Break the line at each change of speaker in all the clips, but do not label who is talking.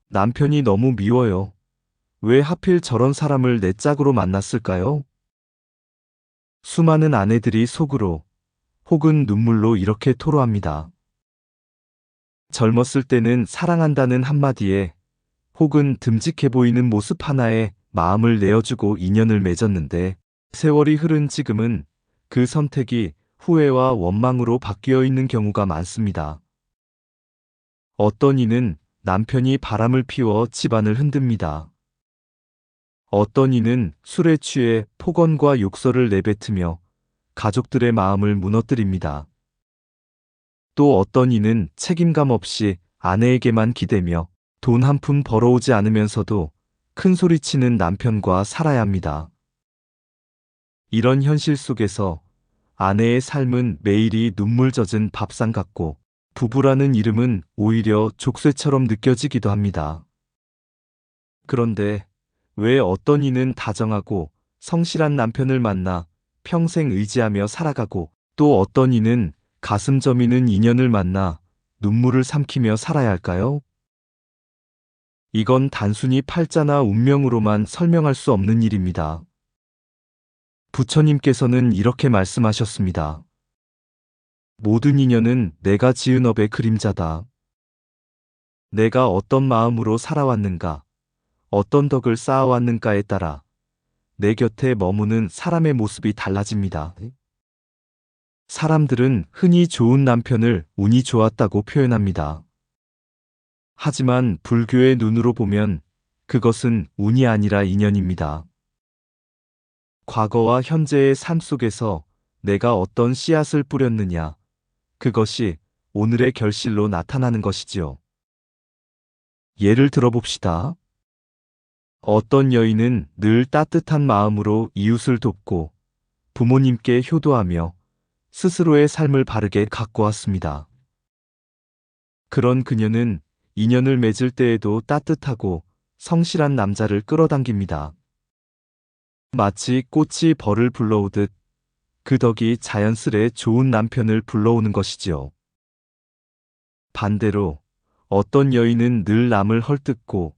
남편이 너무 미워요. 왜 하필 저런 사람을 내 짝으로 만났을까요? 수많은 아내들이 속으로 혹은 눈물로 이렇게 토로합니다. 젊었을 때는 사랑한다는 한마디에 혹은 듬직해 보이는 모습 하나에 마음을 내어주고 인연을 맺었는데 세월이 흐른 지금은 그 선택이 후회와 원망으로 바뀌어 있는 경우가 많습니다. 어떤 이는 남편이 바람을 피워 집안을 흔듭니다. 어떤 이는 술에 취해 폭언과 욕설을 내뱉으며 가족들의 마음을 무너뜨립니다. 또 어떤 이는 책임감 없이 아내에게만 기대며 돈 한 푼 벌어오지 않으면서도 큰 소리치는 남편과 살아야 합니다. 이런 현실 속에서 아내의 삶은 매일이 눈물 젖은 밥상 같고 부부라는 이름은 오히려 족쇄처럼 느껴지기도 합니다. 그런데 왜 어떤 이는 다정하고 성실한 남편을 만나 평생 의지하며 살아가고 또 어떤 이는 가슴 저미는 인연을 만나 눈물을 삼키며 살아야 할까요? 이건 단순히 팔자나 운명으로만 설명할 수 없는 일입니다. 부처님께서는 이렇게 말씀하셨습니다. 모든 인연은 내가 지은 업의 그림자다. 내가 어떤 마음으로 살아왔는가, 어떤 덕을 쌓아왔는가에 따라 내 곁에 머무는 사람의 모습이 달라집니다. 사람들은 흔히 좋은 남편을 운이 좋았다고 표현합니다. 하지만 불교의 눈으로 보면 그것은 운이 아니라 인연입니다. 과거와 현재의 삶 속에서 내가 어떤 씨앗을 뿌렸느냐, 그것이 오늘의 결실로 나타나는 것이지요. 예를 들어봅시다. 어떤 여인은 늘 따뜻한 마음으로 이웃을 돕고 부모님께 효도하며 스스로의 삶을 바르게 가꿔왔습니다. 그런 그녀는 인연을 맺을 때에도 따뜻하고 성실한 남자를 끌어당깁니다. 마치 꽃이 벌을 불러오듯 그 덕이 자연스레 좋은 남편을 불러오는 것이지요. 반대로 어떤 여인은 늘 남을 헐뜯고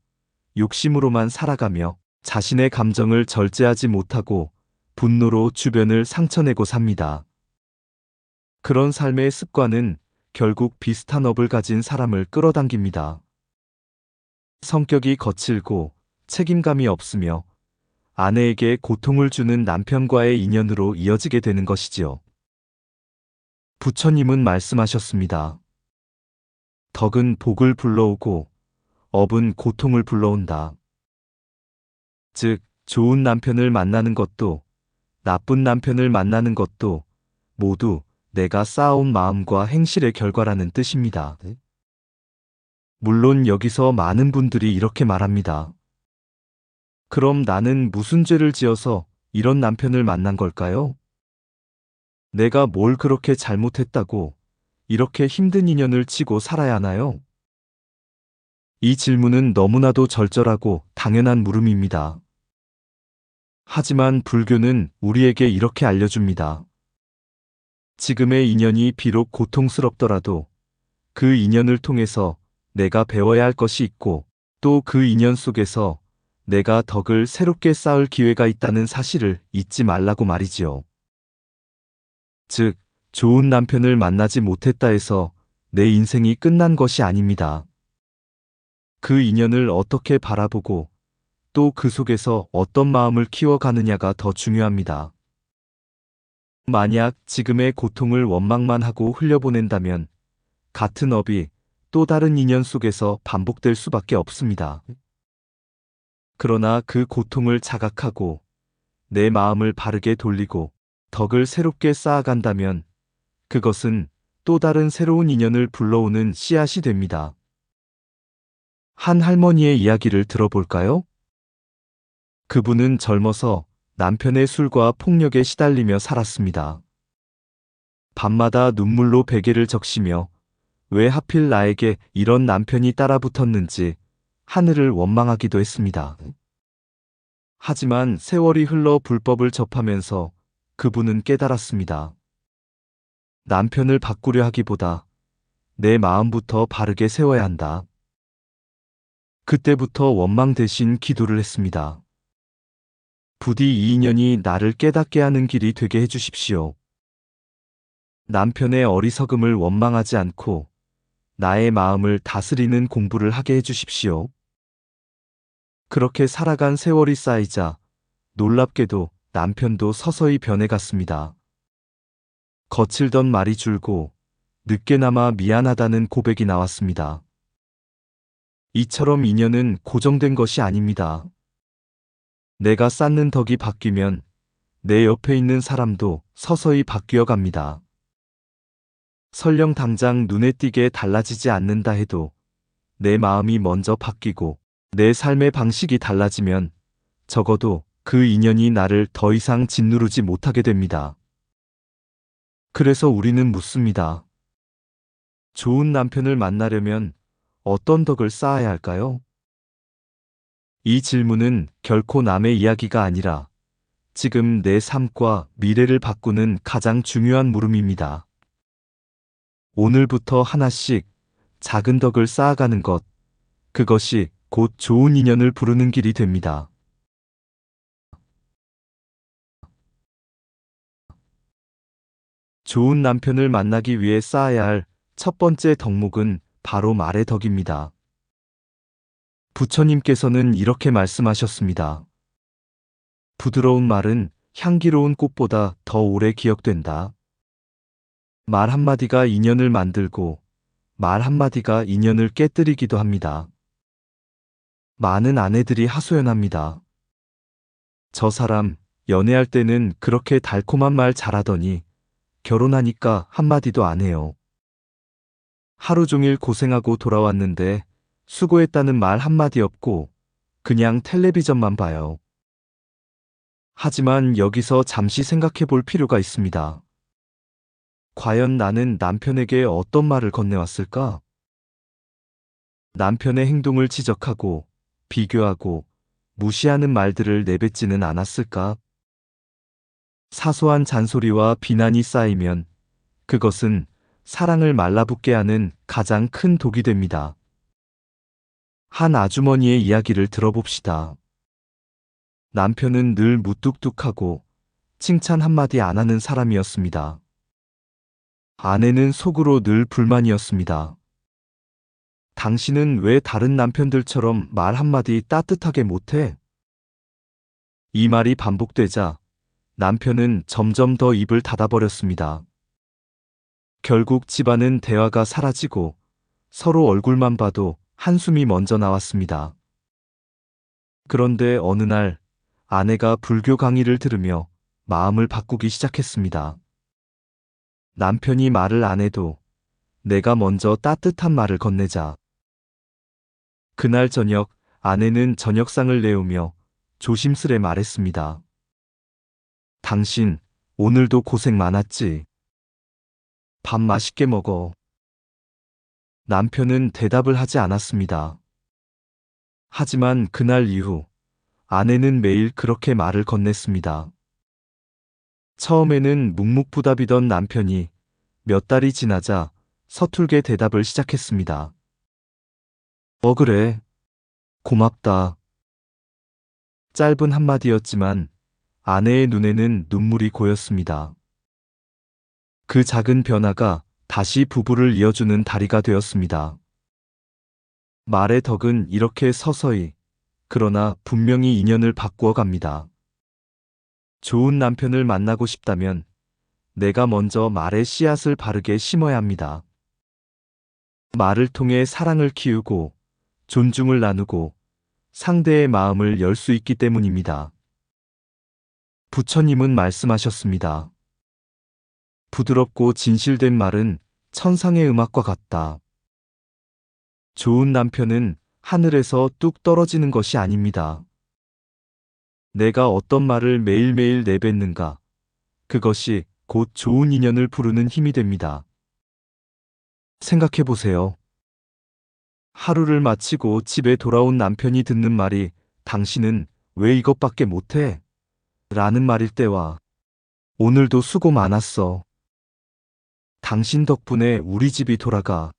욕심으로만 살아가며 자신의 감정을 절제하지 못하고 분노로 주변을 상처내고 삽니다. 그런 삶의 습관은 결국 비슷한 업을 가진 사람을 끌어당깁니다. 성격이 거칠고 책임감이 없으며 아내에게 고통을 주는 남편과의 인연으로 이어지게 되는 것이지요. 부처님은 말씀하셨습니다. 덕은 복을 불러오고 업은 고통을 불러온다. 즉, 좋은 남편을 만나는 것도 나쁜 남편을 만나는 것도 모두 내가 쌓아온 마음과 행실의 결과라는 뜻입니다. 물론 여기서 많은 분들이 이렇게 말합니다. 그럼 나는 무슨 죄를 지어서 이런 남편을 만난 걸까요? 내가 뭘 그렇게 잘못했다고 이렇게 힘든 인연을 치고 살아야 하나요? 이 질문은 너무나도 절절하고 당연한 물음입니다. 하지만 불교는 우리에게 이렇게 알려줍니다. 지금의 인연이 비록 고통스럽더라도 그 인연을 통해서 내가 배워야 할 것이 있고 또 그 인연 속에서 내가 덕을 새롭게 쌓을 기회가 있다는 사실을 잊지 말라고 말이지요. 즉, 좋은 남편을 만나지 못했다 해서 내 인생이 끝난 것이 아닙니다. 그 인연을 어떻게 바라보고 또 그 속에서 어떤 마음을 키워가느냐가 더 중요합니다. 만약 지금의 고통을 원망만 하고 흘려보낸다면 같은 업이 또 다른 인연 속에서 반복될 수밖에 없습니다. 그러나 그 고통을 자각하고 내 마음을 바르게 돌리고 덕을 새롭게 쌓아간다면 그것은 또 다른 새로운 인연을 불러오는 씨앗이 됩니다. 한 할머니의 이야기를 들어볼까요? 그분은 젊어서 남편의 술과 폭력에 시달리며 살았습니다. 밤마다 눈물로 베개를 적시며 왜 하필 나에게 이런 남편이 따라붙었는지 하늘을 원망하기도 했습니다. 하지만 세월이 흘러 불법을 접하면서 그분은 깨달았습니다. 남편을 바꾸려 하기보다 내 마음부터 바르게 세워야 한다. 그때부터 원망 대신 기도를 했습니다. 부디 이 인연이 나를 깨닫게 하는 길이 되게 해주십시오. 남편의 어리석음을 원망하지 않고 나의 마음을 다스리는 공부를 하게 해주십시오. 그렇게 살아간 세월이 쌓이자 놀랍게도 남편도 서서히 변해갔습니다. 거칠던 말이 줄고 늦게나마 미안하다는 고백이 나왔습니다. 이처럼 인연은 고정된 것이 아닙니다. 내가 쌓는 덕이 바뀌면 내 옆에 있는 사람도 서서히 바뀌어 갑니다. 설령 당장 눈에 띄게 달라지지 않는다 해도 내 마음이 먼저 바뀌고 내 삶의 방식이 달라지면 적어도 그 인연이 나를 더 이상 짓누르지 못하게 됩니다. 그래서 우리는 묻습니다. 좋은 남편을 만나려면 어떤 덕을 쌓아야 할까요? 이 질문은 결코 남의 이야기가 아니라 지금 내 삶과 미래를 바꾸는 가장 중요한 물음입니다. 오늘부터 하나씩 작은 덕을 쌓아가는 것, 그것이 곧 좋은 인연을 부르는 길이 됩니다. 좋은 남편을 만나기 위해 쌓아야 할 첫 번째 덕목은 바로 말의 덕입니다. 부처님께서는 이렇게 말씀하셨습니다. 부드러운 말은 향기로운 꽃보다 더 오래 기억된다. 말 한마디가 인연을 만들고 말 한마디가 인연을 깨뜨리기도 합니다. 많은 아내들이 하소연합니다. 저 사람 연애할 때는 그렇게 달콤한 말 잘하더니 결혼하니까 한마디도 안 해요. 하루 종일 고생하고 돌아왔는데 수고했다는 말 한마디 없고 그냥 텔레비전만 봐요. 하지만 여기서 잠시 생각해 볼 필요가 있습니다. 과연 나는 남편에게 어떤 말을 건네왔을까? 남편의 행동을 지적하고 비교하고 무시하는 말들을 내뱉지는 않았을까? 사소한 잔소리와 비난이 쌓이면 그것은 사랑을 말라붙게 하는 가장 큰 독이 됩니다. 한 아주머니의 이야기를 들어봅시다. 남편은 늘 무뚝뚝하고 칭찬 한마디 안 하는 사람이었습니다. 아내는 속으로 늘 불만이었습니다. 당신은 왜 다른 남편들처럼 말 한마디 따뜻하게 못해? 이 말이 반복되자 남편은 점점 더 입을 닫아버렸습니다. 결국 집안은 대화가 사라지고 서로 얼굴만 봐도 한숨이 먼저 나왔습니다. 그런데 어느 날 아내가 불교 강의를 들으며 마음을 바꾸기 시작했습니다. 남편이 말을 안 해도 내가 먼저 따뜻한 말을 건네자. 그날 저녁 아내는 저녁상을 내오며 조심스레 말했습니다. 당신 오늘도 고생 많았지? 밥 맛있게 먹어. 남편은 대답을 하지 않았습니다. 하지만 그날 이후 아내는 매일 그렇게 말을 건넸습니다. 처음에는 묵묵부답이던 남편이 몇 달이 지나자 서툴게 대답을 시작했습니다. 그래. 고맙다. 짧은 한마디였지만 아내의 눈에는 눈물이 고였습니다. 그 작은 변화가 다시 부부를 이어주는 다리가 되었습니다. 말의 덕은 이렇게 서서히, 그러나 분명히 인연을 바꾸어 갑니다. 좋은 남편을 만나고 싶다면 내가 먼저 말의 씨앗을 바르게 심어야 합니다. 말을 통해 사랑을 키우고 존중을 나누고 상대의 마음을 열 수 있기 때문입니다. 부처님은 말씀하셨습니다. 부드럽고 진실된 말은 천상의 음악과 같다. 좋은 남편은 하늘에서 뚝 떨어지는 것이 아닙니다. 내가 어떤 말을 매일매일 내뱉는가, 그것이 곧 좋은 인연을 부르는 힘이 됩니다. 생각해 보세요. 하루를 마치고 집에 돌아온 남편이 듣는 말이 당신은 왜 이것밖에 못해? 라는 말일 때와 오늘도 수고 많았어. 당신 덕분에 우리 집이 돌아가.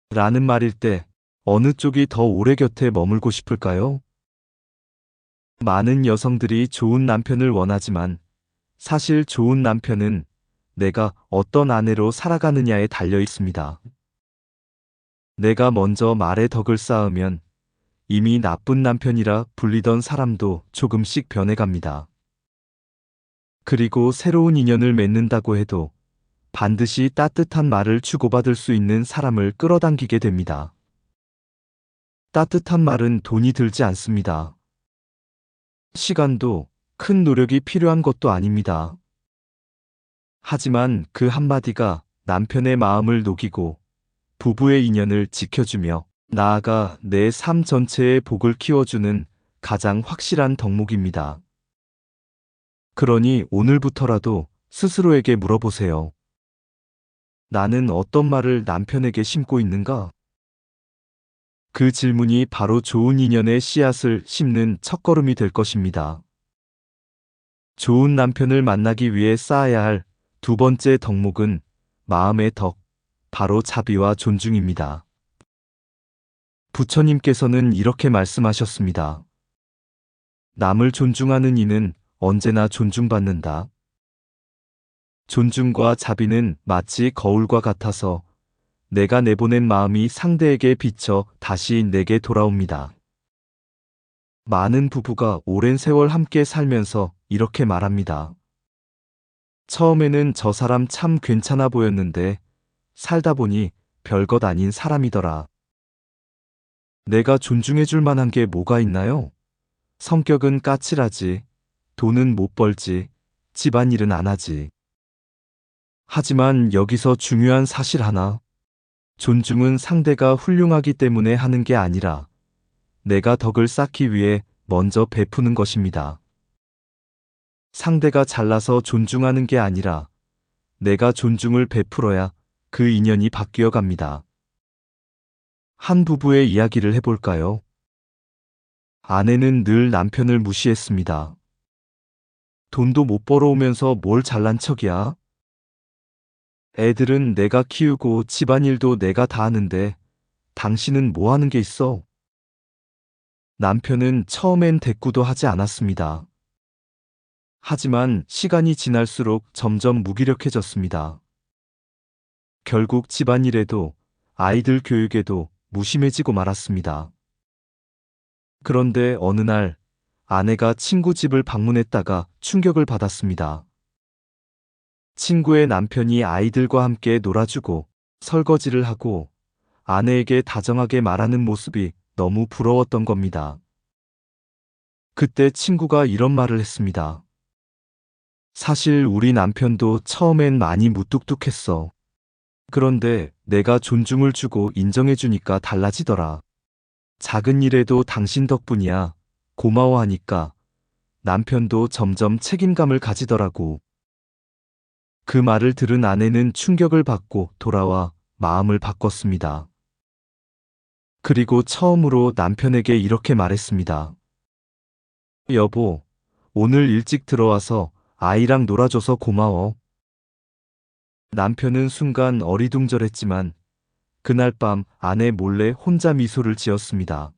라는 말일 때 어느 쪽이 더 오래 곁에 머물고 싶을까요? 많은 여성들이 좋은 남편을 원하지만 사실 좋은 남편은 내가 어떤 아내로 살아가느냐에 달려 있습니다. 내가 먼저 말의 덕을 쌓으면 이미 나쁜 남편이라 불리던 사람도 조금씩 변해갑니다. 그리고 새로운 인연을 맺는다고 해도 반드시 따뜻한 말을 주고받을 수 있는 사람을 끌어당기게 됩니다. 따뜻한 말은 돈이 들지 않습니다. 시간도 큰 노력이 필요한 것도 아닙니다. 하지만 그 한마디가 남편의 마음을 녹이고 부부의 인연을 지켜주며 나아가 내 삶 전체의 복을 키워주는 가장 확실한 덕목입니다. 그러니 오늘부터라도 스스로에게 물어보세요. 나는 어떤 말을 남편에게 심고 있는가? 그 질문이 바로 좋은 인연의 씨앗을 심는 첫걸음이 될 것입니다. 좋은 남편을 만나기 위해 쌓아야 할 두 번째 덕목은 마음의 덕, 바로 자비와 존중입니다. 부처님께서는 이렇게 말씀하셨습니다. 남을 존중하는 이는 언제나 존중받는다. 존중과 자비는 마치 거울과 같아서 내가 내보낸 마음이 상대에게 비쳐 다시 내게 돌아옵니다. 많은 부부가 오랜 세월 함께 살면서 이렇게 말합니다. 처음에는 저 사람 참 괜찮아 보였는데 살다 보니 별것 아닌 사람이더라. 내가 존중해 줄 만한 게 뭐가 있나요? 성격은 까칠하지, 돈은 못 벌지, 집안일은 안 하지. 하지만 여기서 중요한 사실 하나. 존중은 상대가 훌륭하기 때문에 하는 게 아니라 내가 덕을 쌓기 위해 먼저 베푸는 것입니다. 상대가 잘나서 존중하는 게 아니라 내가 존중을 베풀어야 그 인연이 바뀌어 갑니다. 한 부부의 이야기를 해볼까요? 아내는 늘 남편을 무시했습니다. 돈도 못 벌어오면서 뭘 잘난 척이야? 애들은 내가 키우고 집안일도 내가 다 하는데 당신은 뭐 하는 게 있어? 남편은 처음엔 대꾸도 하지 않았습니다. 하지만 시간이 지날수록 점점 무기력해졌습니다. 결국 집안일에도 아이들 교육에도 무심해지고 말았습니다. 그런데 어느 날 아내가 친구 집을 방문했다가 충격을 받았습니다. 친구의 남편이 아이들과 함께 놀아주고 설거지를 하고 아내에게 다정하게 말하는 모습이 너무 부러웠던 겁니다. 그때 친구가 이런 말을 했습니다. 사실 우리 남편도 처음엔 많이 무뚝뚝했어. 그런데 내가 존중을 주고 인정해주니까 달라지더라. 작은 일에도 당신 덕분이야. 고마워하니까 남편도 점점 책임감을 가지더라고. 그 말을 들은 아내는 충격을 받고 돌아와 마음을 바꿨습니다. 그리고 처음으로 남편에게 이렇게 말했습니다. 여보, 오늘 일찍 들어와서 아이랑 놀아줘서 고마워. 남편은 순간 어리둥절했지만 그날 밤 아내 몰래 혼자 미소를 지었습니다.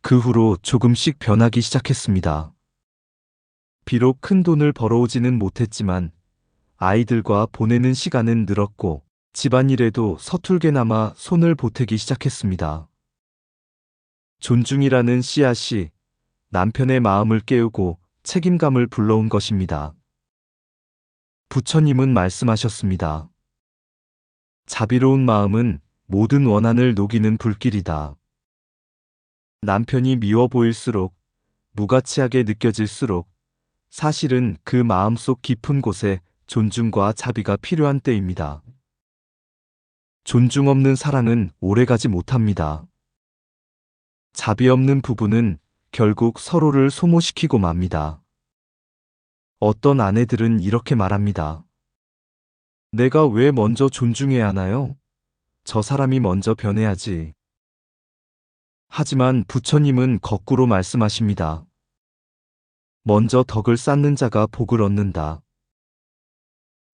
그 후로 조금씩 변하기 시작했습니다. 비록 큰 돈을 벌어오지는 못했지만 아이들과 보내는 시간은 늘었고 집안일에도 서툴게나마 손을 보태기 시작했습니다. 존중이라는 씨앗이 남편의 마음을 깨우고 책임감을 불러온 것입니다. 부처님은 말씀하셨습니다. 자비로운 마음은 모든 원한을 녹이는 불길이다. 남편이 미워 보일수록, 무가치하게 느껴질수록 사실은 그 마음속 깊은 곳에 존중과 자비가 필요한 때입니다. 존중 없는 사랑은 오래가지 못합니다. 자비 없는 부부는 결국 서로를 소모시키고 맙니다. 어떤 아내들은 이렇게 말합니다. 내가 왜 먼저 존중해야 하나요? 저 사람이 먼저 변해야지. 하지만 부처님은 거꾸로 말씀하십니다. 먼저 덕을 쌓는 자가 복을 얻는다.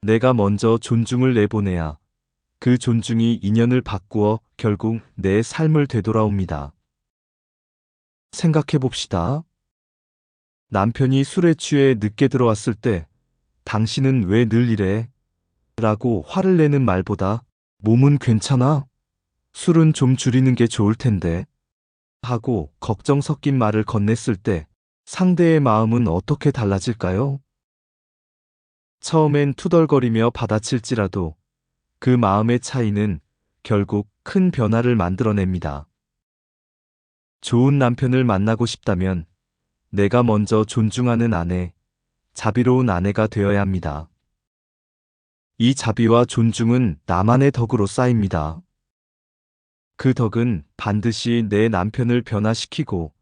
내가 먼저 존중을 내보내야 그 존중이 인연을 바꾸어 결국 내 삶을 되돌아옵니다. 생각해 봅시다. 남편이 술에 취해 늦게 들어왔을 때 당신은 왜 늘 이래? 라고 화를 내는 말보다 몸은 괜찮아? 술은 좀 줄이는 게 좋을 텐데 하고 걱정 섞인 말을 건넸을 때 상대의 마음은 어떻게 달라질까요? 처음엔 투덜거리며 받아칠지라도 그 마음의 차이는 결국 큰 변화를 만들어냅니다. 좋은 남편을 만나고 싶다면 내가 먼저 존중하는 아내, 자비로운 아내가 되어야 합니다. 이 자비와 존중은 나만의 덕으로 쌓입니다. 그 덕은 반드시 내 남편을 변화시키고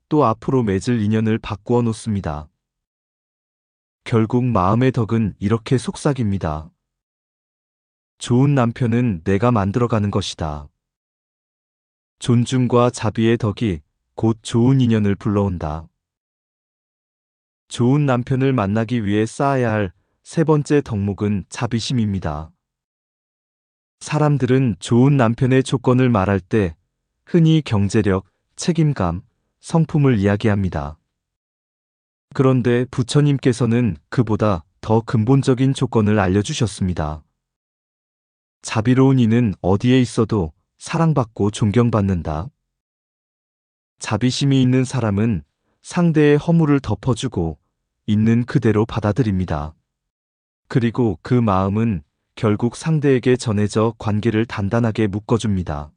또 앞으로 맺을 인연을 바꾸어 놓습니다. 결국 마음의 덕은 이렇게 속삭입니다. 좋은 남편은 내가 만들어가는 것이다. 존중과 자비의 덕이 곧 좋은 인연을 불러온다. 좋은 남편을 만나기 위해 쌓아야 할 세 번째 덕목은 자비심입니다. 사람들은 좋은 남편의 조건을 말할 때 흔히 경제력, 책임감, 성품을 이야기합니다. 그런데 부처님께서는 그보다 더 근본적인 조건을 알려주셨습니다. 자비로운 이는 어디에 있어도 사랑받고 존경받는다. 자비심이 있는 사람은 상대의 허물을 덮어주고 있는 그대로 받아들입니다. 그리고 그 마음은 결국 상대에게 전해져 관계를 단단하게 묶어줍니다.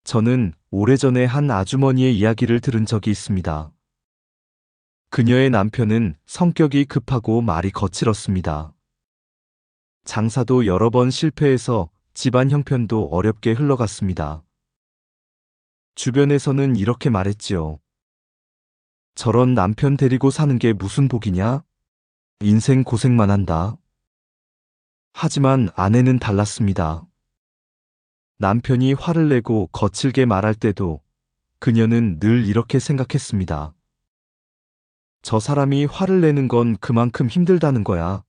저는 오래전에 한 아주머니의 이야기를 들은 적이 있습니다. 그녀의 남편은 성격이 급하고 말이 거칠었습니다. 장사도 여러 번 실패해서 집안 형편도 어렵게 흘러갔습니다. 주변에서는 이렇게 말했지요. 저런 남편 데리고 사는 게 무슨 복이냐? 인생 고생만 한다. 하지만 아내는 달랐습니다. 남편이 화를 내고 거칠게 말할 때도 그녀는 늘 이렇게 생각했습니다. 저 사람이 화를 내는 건 그만큼 힘들다는 거야.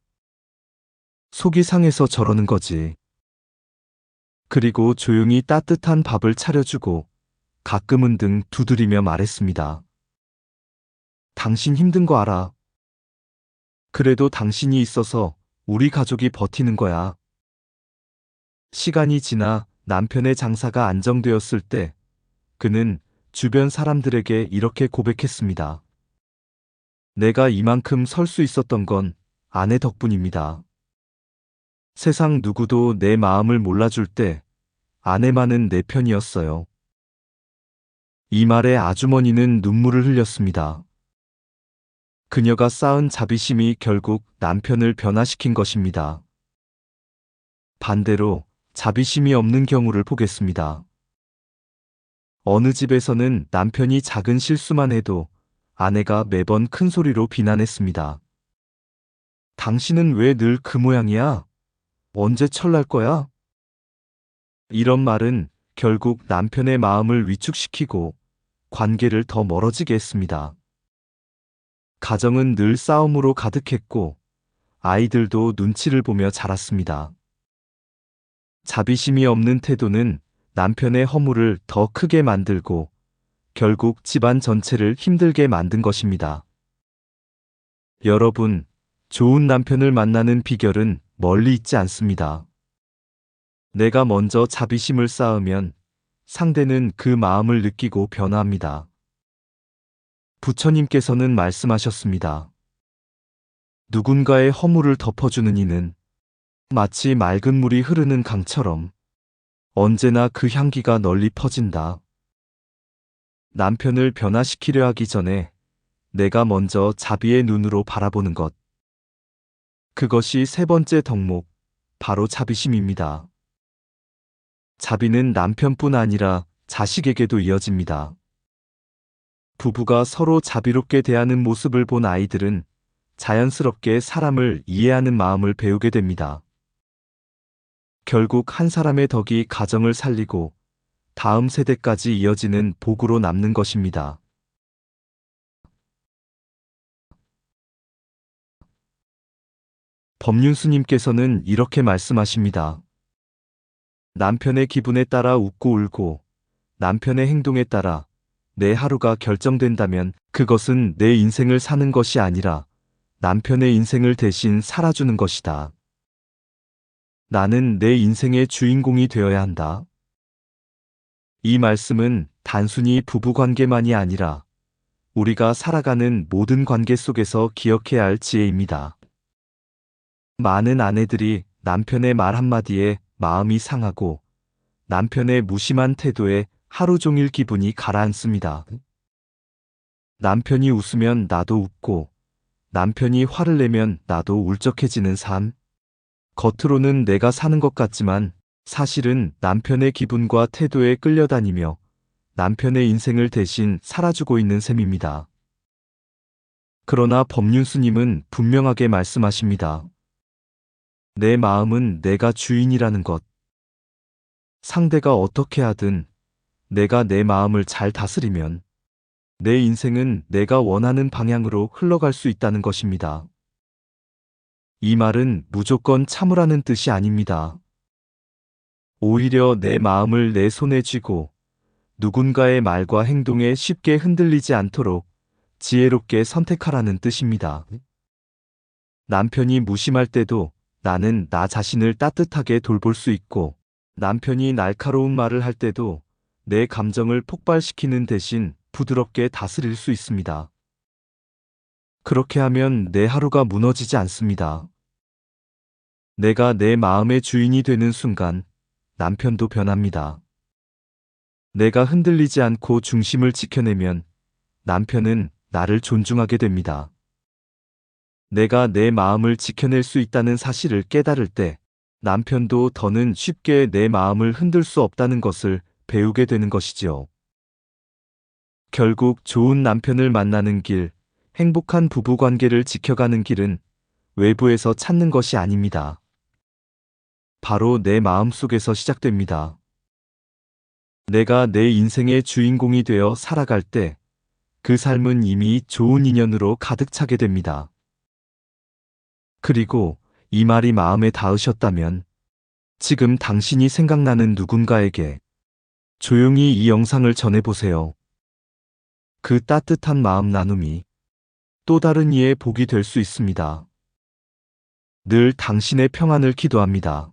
속이 상해서 저러는 거지. 그리고 조용히 따뜻한 밥을 차려주고 가끔은 등 두드리며 말했습니다. 당신 힘든 거 알아. 그래도 당신이 있어서 우리 가족이 버티는 거야. 시간이 지나 남편의 장사가 안정되었을 때 그는 주변 사람들에게 이렇게 고백했습니다. 내가 이만큼 설 수 있었던 건 아내 덕분입니다. 세상 누구도 내 마음을 몰라줄 때 아내만은 내 편이었어요. 이 말에 아주머니는 눈물을 흘렸습니다. 그녀가 쌓은 자비심이 결국 남편을 변화시킨 것입니다. 반대로 자비심이 없는 경우를 보겠습니다. 어느 집에서는 남편이 작은 실수만 해도 아내가 매번 큰 소리로 비난했습니다. 당신은 왜 늘 그 모양이야? 언제 철날 거야? 이런 말은 결국 남편의 마음을 위축시키고 관계를 더 멀어지게 했습니다. 가정은 늘 싸움으로 가득했고 아이들도 눈치를 보며 자랐습니다. 자비심이 없는 태도는 남편의 허물을 더 크게 만들고 결국 집안 전체를 힘들게 만든 것입니다. 여러분, 좋은 남편을 만나는 비결은 멀리 있지 않습니다. 내가 먼저 자비심을 쌓으면 상대는 그 마음을 느끼고 변화합니다. 부처님께서는 말씀하셨습니다. 누군가의 허물을 덮어주는 이는 마치 맑은 물이 흐르는 강처럼 언제나 그 향기가 널리 퍼진다. 남편을 변화시키려 하기 전에 내가 먼저 자비의 눈으로 바라보는 것. 그것이 세 번째 덕목, 바로 자비심입니다. 자비는 남편뿐 아니라 자식에게도 이어집니다. 부부가 서로 자비롭게 대하는 모습을 본 아이들은 자연스럽게 사람을 이해하는 마음을 배우게 됩니다. 결국 한 사람의 덕이 가정을 살리고 다음 세대까지 이어지는 복으로 남는 것입니다. 법륜스님께서는 이렇게 말씀하십니다. 남편의 기분에 따라 웃고 울고 남편의 행동에 따라 내 하루가 결정된다면 그것은 내 인생을 사는 것이 아니라 남편의 인생을 대신 살아주는 것이다. 나는 내 인생의 주인공이 되어야 한다. 이 말씀은 단순히 부부관계만이 아니라 우리가 살아가는 모든 관계 속에서 기억해야 할 지혜입니다. 많은 아내들이 남편의 말 한마디에 마음이 상하고 남편의 무심한 태도에 하루 종일 기분이 가라앉습니다. 남편이 웃으면 나도 웃고 남편이 화를 내면 나도 울적해지는 삶. 겉으로는 내가 사는 것 같지만 사실은 남편의 기분과 태도에 끌려다니며 남편의 인생을 대신 살아주고 있는 셈입니다. 그러나 법륜스님은 분명하게 말씀하십니다. 내 마음은 내가 주인이라는 것. 상대가 어떻게 하든 내가 내 마음을 잘 다스리면 내 인생은 내가 원하는 방향으로 흘러갈 수 있다는 것입니다. 이 말은 무조건 참으라는 뜻이 아닙니다. 오히려 내 마음을 내 손에 쥐고 누군가의 말과 행동에 쉽게 흔들리지 않도록 지혜롭게 선택하라는 뜻입니다. 남편이 무심할 때도 나는 나 자신을 따뜻하게 돌볼 수 있고 남편이 날카로운 말을 할 때도 내 감정을 폭발시키는 대신 부드럽게 다스릴 수 있습니다. 그렇게 하면 내 하루가 무너지지 않습니다. 내가 내 마음의 주인이 되는 순간 남편도 변합니다. 내가 흔들리지 않고 중심을 지켜내면 남편은 나를 존중하게 됩니다. 내가 내 마음을 지켜낼 수 있다는 사실을 깨달을 때 남편도 더는 쉽게 내 마음을 흔들 수 없다는 것을 배우게 되는 것이지요. 결국 좋은 남편을 만나는 길, 행복한 부부관계를 지켜가는 길은 외부에서 찾는 것이 아닙니다. 바로 내 마음 속에서 시작됩니다. 내가 내 인생의 주인공이 되어 살아갈 때 그 삶은 이미 좋은 인연으로 가득 차게 됩니다. 그리고 이 말이 마음에 닿으셨다면 지금 당신이 생각나는 누군가에게 조용히 이 영상을 전해보세요. 그 따뜻한 마음 나눔이 또 다른 이의 복이 될 수 있습니다. 늘 당신의 평안을 기도합니다.